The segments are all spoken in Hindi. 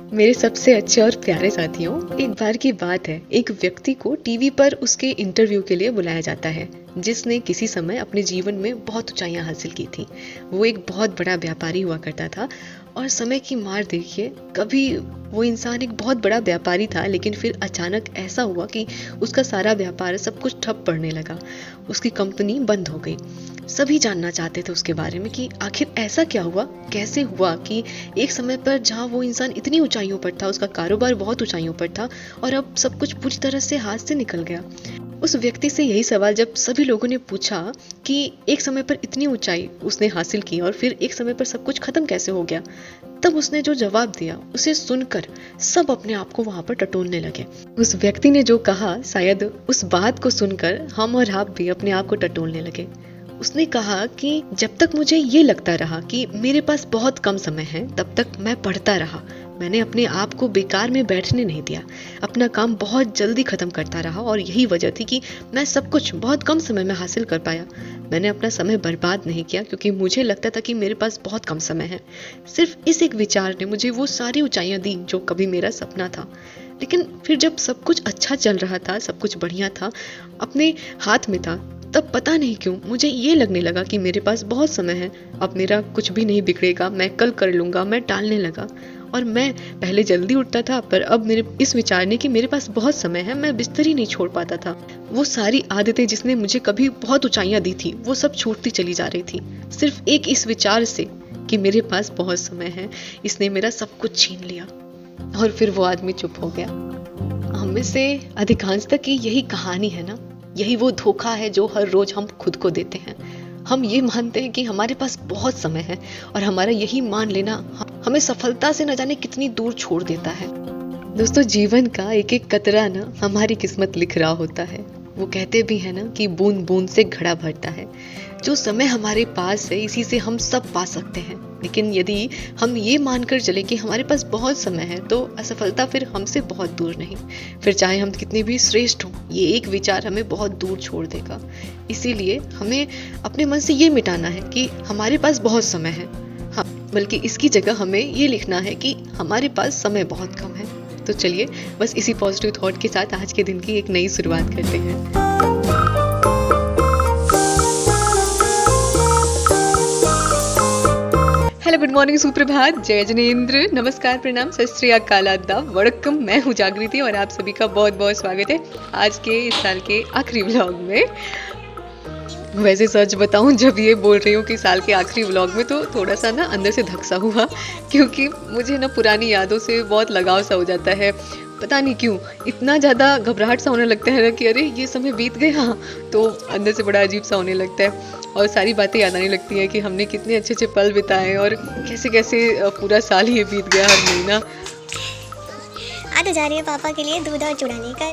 मेरे सबसे अच्छे और प्यारे साथियों, एक बार की बात है, एक व्यक्ति को टीवी पर उसके इंटरव्यू के लिए बुलाया जाता है, जिसने किसी समय अपने जीवन में बहुत ऊंचाइयां हासिल की थी। वो एक बहुत बड़ा व्यापारी हुआ करता था और समय की मार देखिए, कभी वो इंसान एक बहुत बड़ा व्यापारी था, लेकिन फिर अचानक ऐसा हुआ कि उसका सारा व्यापार सब कुछ ठप पड़ने लगा। उसकी कंपनी बंद हो गई। सभी जानना चाहते थे उसके बारे में कि आखिर ऐसा क्या हुआ, कैसे हुआ कि एक समय पर जहाँ वो इंसान इतनी ऊंचाइयों पर था, उसका कारोबार बहुत ऊंचाइयों पर था और अब सब कुछ पूरी तरह से हाथ से निकल गया। उस व्यक्ति से यही सवाल जब सभी लोगों ने पूछा कि एक समय पर इतनी ऊंचाई उसने हासिल की और फिर एक समय पर सब कुछ खत्म कैसे हो गया, तब उसने जो जवाब दिया उसे सुनकर सब अपने आप को वहां पर टटोलने लगे। उस व्यक्ति ने जो कहा, शायद उस बात को सुनकर हम और आप भी अपने आप को टटोलने लगे। उसने कहा कि जब तक मुझे ये लगता रहा कि मेरे पास बहुत कम समय है, तब तक मैं पढ़ता रहा। मैंने अपने आप को बेकार में बैठने नहीं दिया, अपना काम बहुत जल्दी खत्म करता रहा और यही वजह थी कि मैं सब कुछ बहुत कम समय में हासिल कर पाया। मैंने अपना समय बर्बाद नहीं किया क्योंकि मुझे लगता था कि मेरे पास बहुत कम समय है। सिर्फ इस एक विचार ने मुझे वो सारी ऊंचाइयां दी जो कभी मेरा सपना था। लेकिन फिर जब सब कुछ अच्छा चल रहा था, सब कुछ बढ़िया था, अपने हाथ में था, तब पता नहीं क्यों मुझे ये लगने लगा कि मेरे पास बहुत समय है, अब मेरा कुछ भी नहीं बिगड़ेगा, मैं कल कर लूँगा। मैं टालने लगा और मैं पहले जल्दी उठता था, पर अब मेरे इस विचार ने कि मेरे पास बहुत समय है, मैं बिस्तर ही नहीं छोड़ पाता था। वो सारी आदतें जिसने मुझे कभी बहुत ऊंचाइयां दी थी, वो सब छूटती चली जा रही थी। सिर्फ एक इस विचार से कि मेरे पास बहुत समय है, इसने मेरा सब कुछ छीन लिया। और फिर वो आदमी चुप हो गया। हम में से अधिकांश तक की यही कहानी है ना, यही वो धोखा है जो हर रोज हम खुद को देते हैं। हम ये मानते हैं कि हमारे पास बहुत समय है और हमारा यही मान लेना हमें सफलता से न जाने कितनी दूर छोड़ देता है। दोस्तों, जीवन का एक एक कतरा ना हमारी किस्मत लिख रहा होता है। वो कहते भी है ना कि बूंद बूंद से घड़ा भरता है। जो समय हमारे पास है, इसी से हम सब पा सकते हैं। लेकिन यदि हम ये मानकर चले कि हमारे पास बहुत समय है, तो असफलता फिर हमसे बहुत दूर नहीं। फिर चाहे हम कितने भी श्रेष्ठ हों, ये एक विचार हमें बहुत दूर छोड़ देगा। इसीलिए हमें अपने मन से ये मिटाना है कि हमारे पास बहुत समय है। हाँ, बल्कि इसकी जगह हमें ये लिखना है कि हमारे पास समय बहुत कम है। तो चलिए, बस इसी पॉजिटिव थॉट के साथ आज के दिन की एक नई शुरुआत करते हैं। हेलो, गुड मॉर्निंग, सुप्रभात, जय जिनेंद्र, नमस्कार, प्रणाम, सत श्री अकाल, आदाब, वड़क्कम। मैं हूँ जागृति और आप सभी का बहुत बहुत स्वागत है आज के इस साल के आखिरी व्लॉग में। वैसे सच बताऊं, जब ये बोल रही हूँ कि साल के आखिरी व्लॉग में, तो थोड़ा सा ना अंदर से धक्सा हुआ, क्योंकि मुझे ना पुरानी यादों से बहुत लगाव सा हो जाता है। पता नहीं क्यों इतना ज़्यादा घबराहट सा होने लगता है ना कि अरे ये समय बीत गया, तो अंदर से बड़ा अजीब सा होने लगता है और सारी बातें याद आने लगती हैं कि हमने कितने अच्छे अच्छे पल बिताए और कैसे कैसे पूरा साल ही बीत गया, हर महीना। आ तो जा रही है पापा के लिए दूध और चूड़ा लेकर।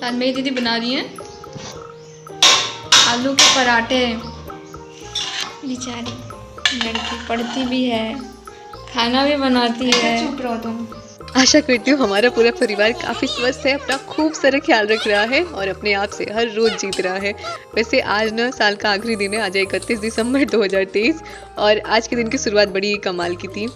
आज मेरी दीदी बना रही है आलू के पराठे। बेचारी लड़की पढ़ती भी है, खाना भी बनाती है। चुप रहो तुम। आशा करती हूँ हमारा पूरा परिवार काफ़ी स्वस्थ है, अपना खूब सारा ख्याल रख रहा है और अपने आप से हर रोज जीत रहा है। वैसे आज ना साल का आखिरी दिन है, आज 31 दिसंबर 2023 और आज के दिन की शुरुआत बड़ी कमाल की थी।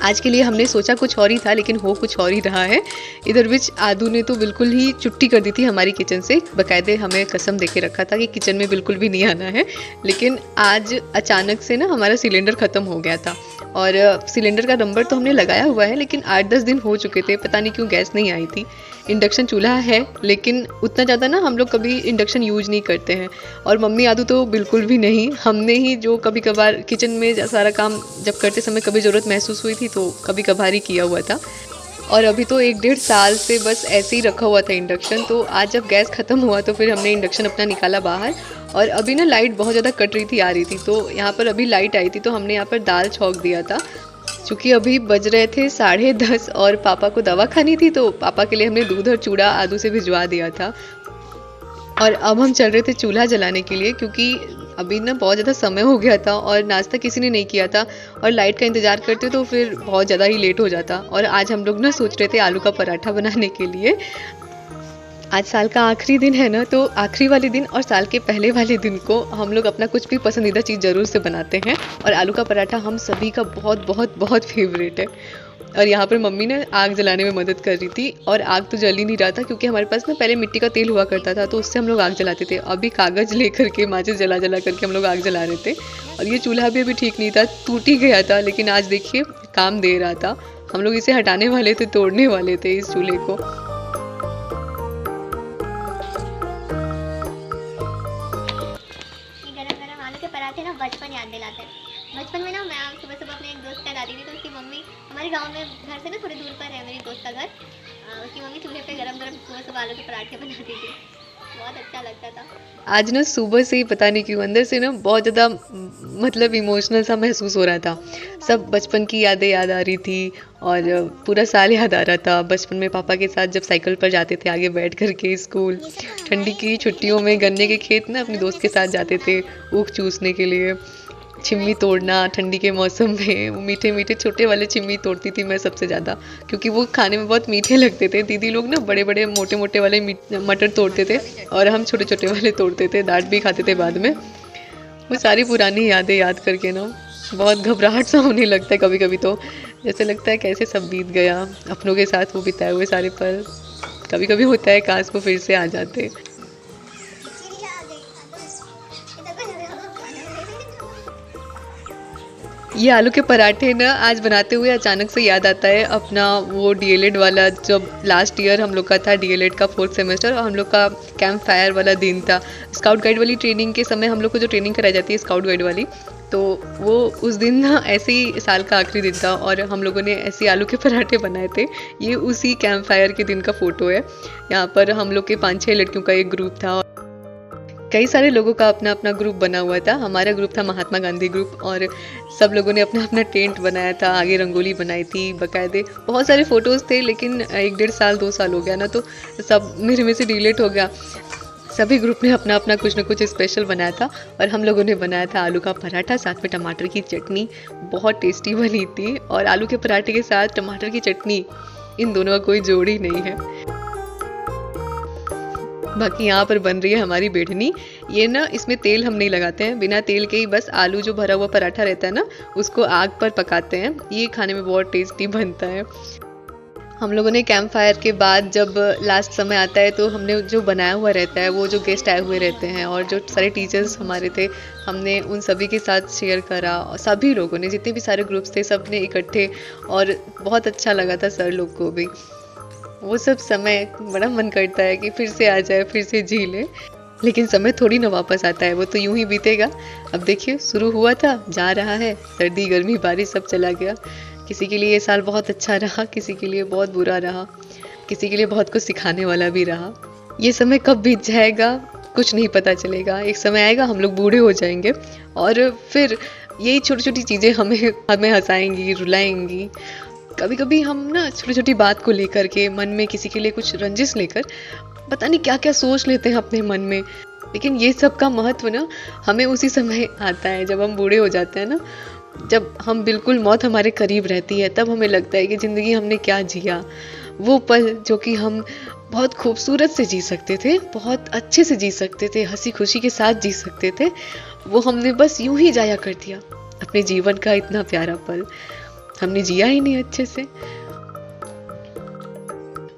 आज के लिए हमने सोचा कुछ और ही था, लेकिन हो कुछ और ही रहा है। इधर बीच आदू ने तो बिल्कुल ही छुट्टी कर दी थी हमारी किचन से। बाकायदे हमें कसम देके रखा था कि किचन में बिल्कुल भी नहीं आना है। लेकिन आज अचानक से ना हमारा सिलेंडर ख़त्म हो गया था और सिलेंडर का नंबर तो हमने लगाया हुआ है, लेकिन 8-10 दिन हो चुके थे, पता नहीं क्यों गैस नहीं आई थी। इंडक्शन चूल्हा है, लेकिन उतना ज़्यादा ना हम लोग कभी इंडक्शन यूज नहीं करते हैं और मम्मी आदू तो बिल्कुल भी नहीं। हमने ही जो कभी कभार किचन में सारा काम जब करते समय कभी ज़रूरत महसूस हुई थी तो कभी कभार ही किया हुआ था। और अभी तो 1-1.5 साल से बस ऐसे ही रखा हुआ था इंडक्शन। तो आज जब गैस ख़त्म हुआ तो फिर हमने इंडक्शन अपना निकाला बाहर और अभी ना लाइट बहुत ज़्यादा कट रही थी, आ रही थी, तो यहाँ पर अभी लाइट आई थी तो हमने यहाँ पर दाल छौंक दिया था। चूँकि अभी बज रहे थे 10:30 और पापा को दवा खानी थी, तो पापा के लिए हमने दूध और चूड़ा आदू से भिजवा दिया था। और अब हम चल रहे थे चूल्हा जलाने के लिए, क्योंकि अभी ना बहुत ज़्यादा समय हो गया था और नाश्ता किसी ने नहीं किया था और लाइट का इंतज़ार करते तो फिर बहुत ज़्यादा ही लेट हो जाता। और आज हम लोग ना सोच रहे थे आलू का पराठा बनाने के लिए। आज साल का आखिरी दिन है ना, तो आखिरी वाले दिन और साल के पहले वाले दिन को हम लोग अपना कुछ भी पसंदीदा चीज़ ज़रूर से बनाते हैं, और आलू का पराठा हम सभी का बहुत बहुत बहुत फेवरेट है। और यहाँ पर मम्मी ने आग जलाने में मदद कर रही थी, और आग तो जल ही नहीं रहा था क्योंकि हमारे पास ना पहले मिट्टी का तेल हुआ करता था, तो उससे हम लोग आग जलाते थे। अभी कागज़ लेकर के माचिस जला जला करके हम लोग आग जला रहे थे, और ये चूल्हा भी अभी ठीक नहीं था, टूट ही गया था, लेकिन आज देखिए काम दे रहा था। हम लोग इसे हटाने वाले थे, तोड़ने वाले थे इस चूल्हे को। पराठे ना बचपन याद दिलाते हैं। बचपन में ना मैं सुबह सुबह अपने एक दोस्त का जाती थी, तो उसकी मम्मी, हमारे गांव में घर से ना थोड़ी दूर पर है मेरी दोस्त का घर, उसकी मम्मी चूल्हे पे गरम गरम सुबह सुबह आलू के पराठे बनाती थी, बहुत अच्छा लगता था। आज ना सुबह से ही पता नहीं क्यों अंदर से ना बहुत ज़्यादा मतलब इमोशनल सा महसूस हो रहा था। सब बचपन की यादें याद आ रही थी, और पूरा साल याद आ रहा था। बचपन में पापा के साथ जब साइकिल पर जाते थे आगे बैठ कर के स्कूल, ठंडी की छुट्टियों में गन्ने के खेत ना अपने दोस्त के साथ जाते थे ऊख चूसने के लिए, छिम्मी तोड़ना ठंडी के मौसम में। वो मीठे मीठे छोटे वाले छिम्मी तोड़ती थी मैं सबसे ज़्यादा, क्योंकि वो खाने में बहुत मीठे लगते थे। दीदी लोग ना बड़े बड़े मोटे मोटे वाले मटर तोड़ते थे, और हम छोटे छोटे वाले तोड़ते थे, डांट भी खाते थे बाद में। वो सारी पुरानी यादें याद करके ना बहुत घबराहट सा होने लगता है कभी कभी, तो जैसे लगता है कैसे सब बीत गया अपनों के साथ वो बिताए हुए सारे पल। कभी कभी होता है काश वो फिर से आ जाते। ये आलू के पराठे ना आज बनाते हुए अचानक से याद आता है अपना वो डीएलएड वाला, जब लास्ट ईयर हम लोग का था डीएलएड का 4th सेमेस्टर, और हम लोग का कैंप फायर वाला दिन था। स्काउट गाइड वाली ट्रेनिंग के समय हम लोग को जो ट्रेनिंग कराई जाती है स्काउट गाइड वाली, तो वो उस दिन ना ऐसे ही साल का आखिरी दिन था, और हम लोगों ने ऐसे आलू के पराठे बनाए थे। ये उसी कैंप फायर के दिन का फ़ोटो है। यहाँ पर हम लोग के 5-6 लड़कियों का एक ग्रुप था, कई सारे लोगों का अपना अपना ग्रुप बना हुआ था। हमारा ग्रुप था महात्मा गांधी ग्रुप, और सब लोगों ने अपना अपना टेंट बनाया था, आगे रंगोली बनाई थी बाकायदे। बहुत सारे फ़ोटोज़ थे, लेकिन 1-1.5 साल 2 साल हो गया ना, तो सब मेरे में से डिलीट हो गया। सभी ग्रुप ने अपना अपना कुछ ना कुछ स्पेशल बनाया था, और हम लोगों ने बनाया था आलू का पराठा, साथ में टमाटर की चटनी। बहुत टेस्टी बनी थी, और आलू के पराठे के साथ टमाटर की चटनी, इन दोनों का कोई जोड़ ही नहीं है। बाकी यहाँ पर बन रही है हमारी बेडनी। ये ना इसमें तेल हम नहीं लगाते हैं, बिना तेल के ही बस आलू जो भरा हुआ पराठा रहता है ना उसको आग पर पकाते हैं। ये खाने में बहुत टेस्टी बनता है। हम लोगों ने कैंप फायर के बाद जब लास्ट समय आता है, तो हमने जो बनाया हुआ रहता है, वो जो गेस्ट आए हुए रहते हैं और जो सारे टीचर्स हमारे थे, हमने उन सभी के साथ शेयर करा। और सभी लोगों ने, जितने भी सारे ग्रुप्स थे, सब ने इकट्ठे, और बहुत अच्छा लगा था सर लोग को भी। वो सब समय बड़ा मन करता है कि फिर से आ जाए, फिर से जी ले, लेकिन समय थोड़ी ना वापस आता है, वो तो यूं ही बीतेगा। अब देखिए शुरू हुआ था, जा रहा है, सर्दी गर्मी बारिश सब चला गया। किसी के लिए ये साल बहुत अच्छा रहा, किसी के लिए बहुत बुरा रहा, किसी के लिए बहुत कुछ सिखाने वाला भी रहा। ये समय कब बीत जाएगा कुछ नहीं पता चलेगा। एक समय आएगा हम लोग बूढ़े हो जाएंगे, और फिर यही छोटी छोटी चीज़ें हमें हंसाएंगी, रुलाएंगी। कभी कभी हम ना छोटी छोटी बात को लेकर के मन में किसी के लिए कुछ रंजिश लेकर पता नहीं क्या क्या सोच लेते हैं अपने मन में। लेकिन ये सब का महत्व ना हमें उसी समय आता है जब हम बूढ़े हो जाते हैं ना, जब हम बिल्कुल मौत हमारे करीब रहती है, तब हमें लगता है कि ज़िंदगी हमने क्या जिया। वो पल जो कि हम बहुत खूबसूरत से जी सकते थे, बहुत अच्छे से जी सकते थे, हंसी खुशी के साथ जी सकते थे, वो हमने बस यूं ही जाया कर दिया। अपने जीवन का इतना प्यारा पल हमने जिया ही नहीं अच्छे से।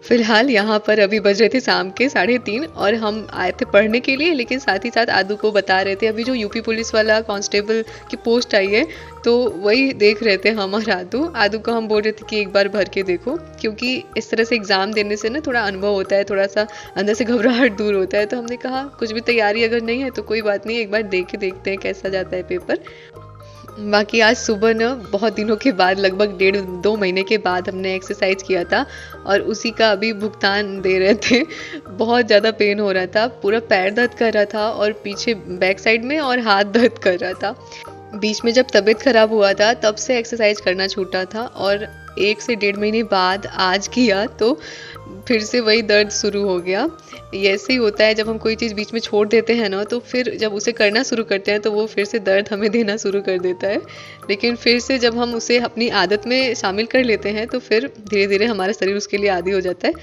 फिलहाल यहाँ पर अभी बज रहे थे शाम के 3:30, और हम आए थे पढ़ने के लिए, लेकिन साथ ही साथ आदू को बता रहे थे अभी जो यूपी पुलिस वाला कांस्टेबल की पोस्ट आई है, तो वही देख रहे थे हम और आदू को हम बोल रहे थे कि एक बार भर के देखो, क्योंकि इस तरह से एग्ज़ाम देने से ना थोड़ा अनुभव होता है, थोड़ा सा अंदर से घबराहट दूर होता है। तो हमने कहा कुछ भी तैयारी अगर नहीं है तो कोई बात नहीं, एक बार देख के देखते हैं कैसा जाता है पेपर। बाकी आज सुबह ना बहुत दिनों के बाद, लगभग 1.5-2 महीने के बाद हमने एक्सरसाइज किया था, और उसी का अभी भुगतान दे रहे थे। बहुत ज़्यादा पेन हो रहा था, पूरा पैर दर्द कर रहा था, और पीछे बैक साइड में, और हाथ दर्द कर रहा था। बीच में जब तबीयत खराब हुआ था तब से एक्सरसाइज करना छूटा था, और 1 से 1.5 महीने बाद आज किया तो फिर से वही दर्द शुरू हो गया। ये ऐसे ही होता है, जब हम कोई चीज़ बीच में छोड़ देते हैं ना, तो फिर जब उसे करना शुरू करते हैं तो वो फिर से दर्द हमें देना शुरू कर देता है। लेकिन फिर से जब हम उसे अपनी आदत में शामिल कर लेते हैं तो फिर धीरे धीरे हमारा शरीर उसके लिए आदी हो जाता है,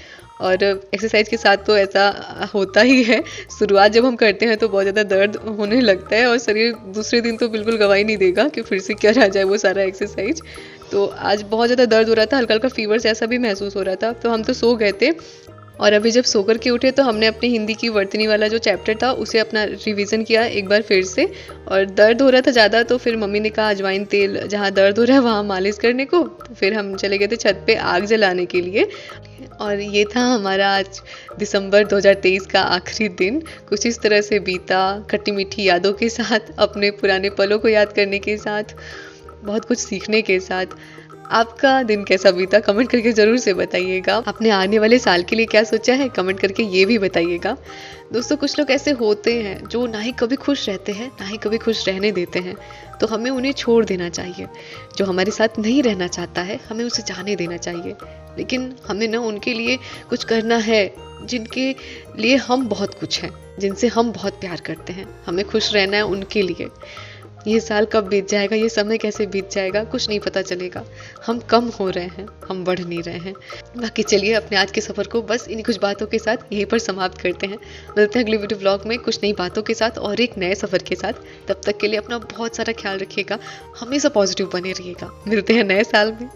और एक्सरसाइज के साथ तो ऐसा होता ही है, शुरुआत जब हम करते हैं तो बहुत ज़्यादा दर्द होने लगता है और शरीर दूसरे दिन तो बिल्कुल गवाही नहीं देगा कि फिर से क्या रह जाए वो सारा एक्सरसाइज। तो आज बहुत ज़्यादा दर्द हो रहा था, हल्का हल्का फीवर जैसा भी महसूस हो रहा था, तो हम तो सो गए थे। और अभी जब सोकर के उठे तो हमने अपनी हिंदी की वर्तनी वाला जो चैप्टर था उसे अपना रिवीजन किया एक बार फिर से। और दर्द हो रहा था ज़्यादा, तो फिर मम्मी ने कहा अजवाइन तेल जहाँ दर्द हो रहा है वहाँ मालिश करने को। तो फिर हम चले गए थे छत पे आग जलाने के लिए। और ये था हमारा आज दिसंबर 2023 का आखिरी दिन। कुछ इस तरह से बीता, खट्टी मीठी यादों के साथ, अपने पुराने पलों को याद करने के साथ, बहुत कुछ सीखने के साथ। आपका दिन कैसा बीता कमेंट करके ज़रूर से बताइएगा। आपने आने वाले साल के लिए क्या सोचा है कमेंट करके ये भी बताइएगा। दोस्तों, कुछ लोग ऐसे होते हैं जो ना ही कभी खुश रहते हैं ना ही कभी खुश रहने देते हैं, तो हमें उन्हें छोड़ देना चाहिए। जो हमारे साथ नहीं रहना चाहता है हमें उसे जाने देना चाहिए, लेकिन हमें ना उनके लिए कुछ करना है जिनके लिए हम बहुत कुछ हैं, जिनसे हम बहुत प्यार करते हैं। हमें खुश रहना है उनके लिए। ये साल कब बीत जाएगा, ये समय कैसे बीत जाएगा, कुछ नहीं पता चलेगा। हम कम हो रहे हैं, हम बढ़ नहीं रहे हैं। बाकी चलिए अपने आज के सफ़र को बस इन्हीं कुछ बातों के साथ यहीं पर समाप्त करते हैं। मिलते हैं अगली वीडियो व्लॉग में कुछ नई बातों के साथ और एक नए सफ़र के साथ। तब तक के लिए अपना बहुत सारा ख्याल रखिएगा, हमेशा पॉजिटिव बने रहिएगा। मिलते हैं नए साल में।